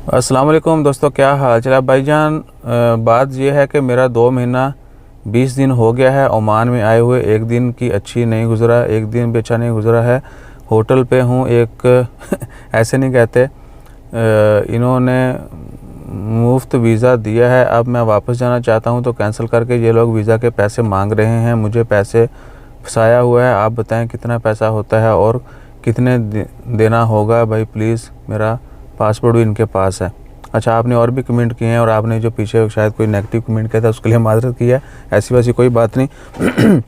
अस्सलाम वालेकुम दोस्तों, क्या हाल चाल है भाईजान। बात यह है कि मेरा 2 महीना 20 दिन हो गया है ओमान में आए हुए। एक दिन की अच्छी नहीं गुज़रा, एक दिन भी अच्छा नहीं गुज़रा है। होटल पे हूँ एक ऐसे नहीं कहते। इन्होंने मुफ्त वीज़ा दिया है, अब मैं वापस जाना चाहता हूँ तो कैंसिल करके ये लोग वीज़ा के पैसे मांग रहे हैं। मुझे पैसे फंसाया हुआ है। आप बताएं कितना पैसा होता है और कितने देना होगा भाई। प्लीज़, मेरा पासपोर्ट भी इनके पास है। अच्छा, आपने और भी कमेंट किए हैं और आपने जो पीछे शायद कोई नेगेटिव कमेंट किया था उसके लिए माजरत की है। ऐसी वैसी कोई बात नहीं।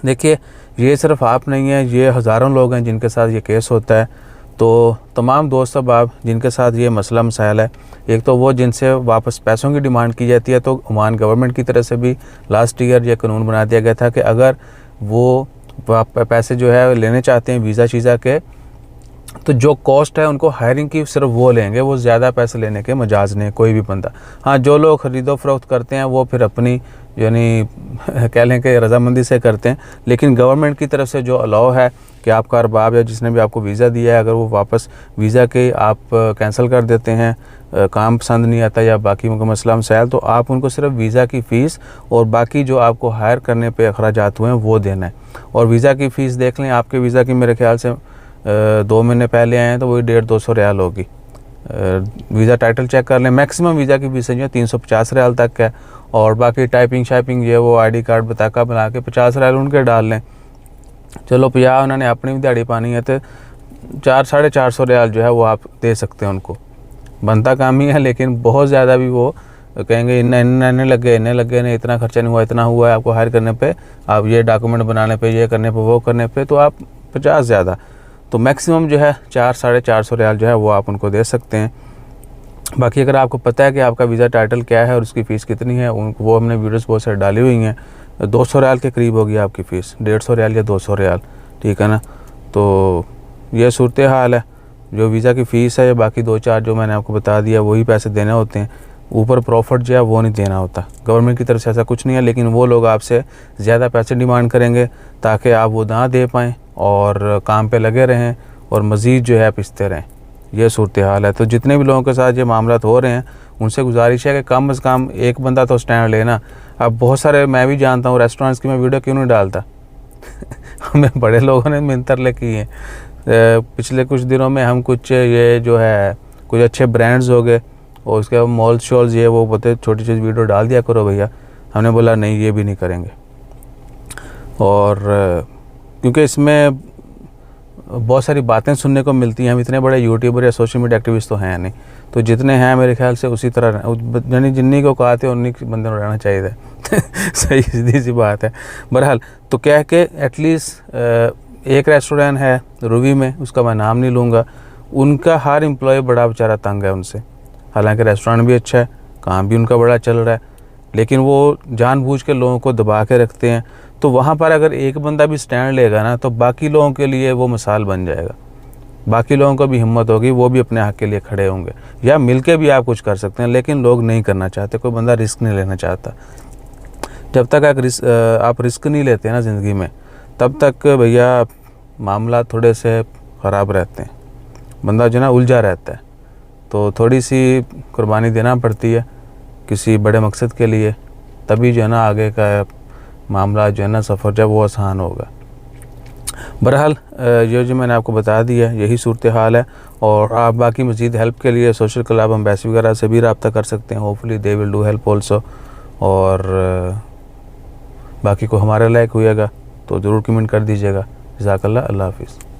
देखिए, ये सिर्फ आप नहीं हैं, ये हज़ारों लोग हैं जिनके साथ ये केस होता है। तो तमाम दोस्त अब जिनके साथ ये मसला मसाइल है, एक तो वो जिनसे वापस पैसों की डिमांड की जाती है, तो ओमान गवर्नमेंट की तरफ से भी लास्ट ईयर ये कानून बना दिया गया था कि अगर वो पैसे जो है लेने चाहते हैं वीज़ा शीज़ा के, तो जो कॉस्ट है उनको हायरिंग की सिर्फ वो लेंगे, वो ज़्यादा पैसे लेने के मजाज नहीं कोई भी बंदा। हाँ, जो लोग ख़रीदो फरोख्त करते हैं वो फिर अपनी यानी कह लें कि रजामंदी से करते हैं, लेकिन गवर्नमेंट की तरफ से जो अलाउ है कि आपका अरबाब या जिसने भी आपको वीज़ा दिया है, अगर वो वापस वीज़ा के आप कैंसिल कर देते हैं, काम पसंद नहीं आता या बाकी उनका मसला मसाइल, तो आप उनको सिर्फ वीज़ा की फ़ीस और बाकी जो आपको हायर करने पे अखराजात हुए हैं वो देना है। और वीज़ा की फ़ीस देख लें, आपके वीज़ा की मेरे ख्याल से 2 महीने पहले आए हैं तो वही 150-200 रियाल होगी। वीज़ा टाइटल चेक कर लें, मैक्सिमम वीज़ा की फीस जो है 350 रियाल तक है। और बाकी टाइपिंग शाइपिंग ये वो ID कार्ड बताका बना के 50 रियाल उनके डाल लें। चलो 50 उन्होंने अपनी भी दिहाड़ी पानी है तो 400-450 रियाल जो है वो आप दे सकते हैं उनको। बनता काम ही है, लेकिन बहुत ज़्यादा भी वो कहेंगे इन्ने लगे नहीं, इतना खर्चा नहीं हुआ, इतना हुआ है आपको हायर करने पे, आप ये डॉक्यूमेंट बनाने पे, ये करने पे, वो करने पे, तो आप 50 ज़्यादा, तो मैक्सिमम जो है 400-450 रियाल जो है वो आप उनको दे सकते हैं। बाकी अगर आपको पता है कि आपका वीज़ा टाइटल क्या है और उसकी फ़ीस कितनी है, उनको वो हमने वीडियोस बहुत सारी डाली हुई हैं। 200 रियाल के करीब होगी आपकी फ़ीस, 150 रियाल या 200 रियाल, ठीक है ना। तो ये सूरत हाल है। जो वीज़ा की फ़ीस है या बाकी 2-4 जो मैंने आपको बता दिया वही पैसे देने होते हैं, ऊपर प्रॉफिट जो है वो नहीं देना होता। गवर्नमेंट की तरफ से ऐसा कुछ नहीं है, लेकिन वो लोग आपसे ज़्यादा पैसे डिमांड करेंगे ताकि आप वो ना दे पाएँ और काम पे लगे रहें और मज़ीद जो है पिसते रहें। ये सूरत हाल है। तो जितने भी लोगों के साथ ये मामला हो रहे हैं उनसे गुजारिश है कि कम से कम एक बंदा तो स्टैंड लेना। अब बहुत सारे मैं भी जानता हूँ रेस्टोरेंट्स की, मैं वीडियो क्यों नहीं डालता हमें बड़े लोगों ने मिन्नत की हैं। पिछले कुछ दिनों में हम कुछ ये जो है कुछ अच्छे ब्रांड्स हो गए और उसके बाद मॉल शॉल्स ये वो बोलते छोटी छोटी वीडियो डाल दिया करो भैया। हमने बोला नहीं, ये भी नहीं करेंगे। और क्योंकि इसमें बहुत सारी बातें सुनने को मिलती हैं, हम इतने बड़े यूट्यूबर या सोशल मीडिया एक्टिविस्ट तो हैं नहीं, तो जितने हैं मेरे ख्याल से उसी तरह यानी जिन्नी को कहते हैं उन्हीं बंदे को रहना चाहिए था सही सीधी सी बात है। बहरहाल, तो क्या है कि एटलीस्ट एक रेस्टोरेंट है रूवी में, उसका मैं नाम नहीं लूँगा, उनका हर एम्प्लॉय बड़ा बेचारा तंग है उनसे। हालांकि रेस्टोरेंट भी अच्छा है, काम भी उनका बड़ा चल रहा है, लेकिन वो जानबूझ के लोगों को दबा के रखते हैं। तो वहाँ पर अगर एक बंदा भी स्टैंड लेगा ना, तो बाकी लोगों के लिए वो मिसाल बन जाएगा। बाकी लोगों को भी हिम्मत होगी, वो भी अपने हक़ के लिए खड़े होंगे, या मिलके भी आप कुछ कर सकते हैं। लेकिन लोग नहीं करना चाहते, कोई बंदा रिस्क नहीं लेना चाहता। जब तक आप रिस्क नहीं लेते ना ज़िंदगी में, तब तक भैया मामला थोड़े से ख़राब रहते हैं, बंदा जो है ना उलझा रहता है। तो थोड़ी सी कुर्बानी देना पड़ती है किसी बड़े मकसद के लिए, तभी जो है ना आगे का मामला जो है ना सफ़र जब वो आसान होगा। बहरहाल, ये जो मैंने आपको बता दिया यही सूरत हाल है। और आप बाकी मज़ीद हेल्प के लिए सोशल क्लब एम्बेसी वगैरह से भी रब्ता कर सकते हैं। Hopefully they will do help also. और बाकी को हमारे लायक हुएगा तो ज़रूर कमेंट कर दीजिएगा। जज़ाकल्लाह, अल्लाह हाफ़िज़।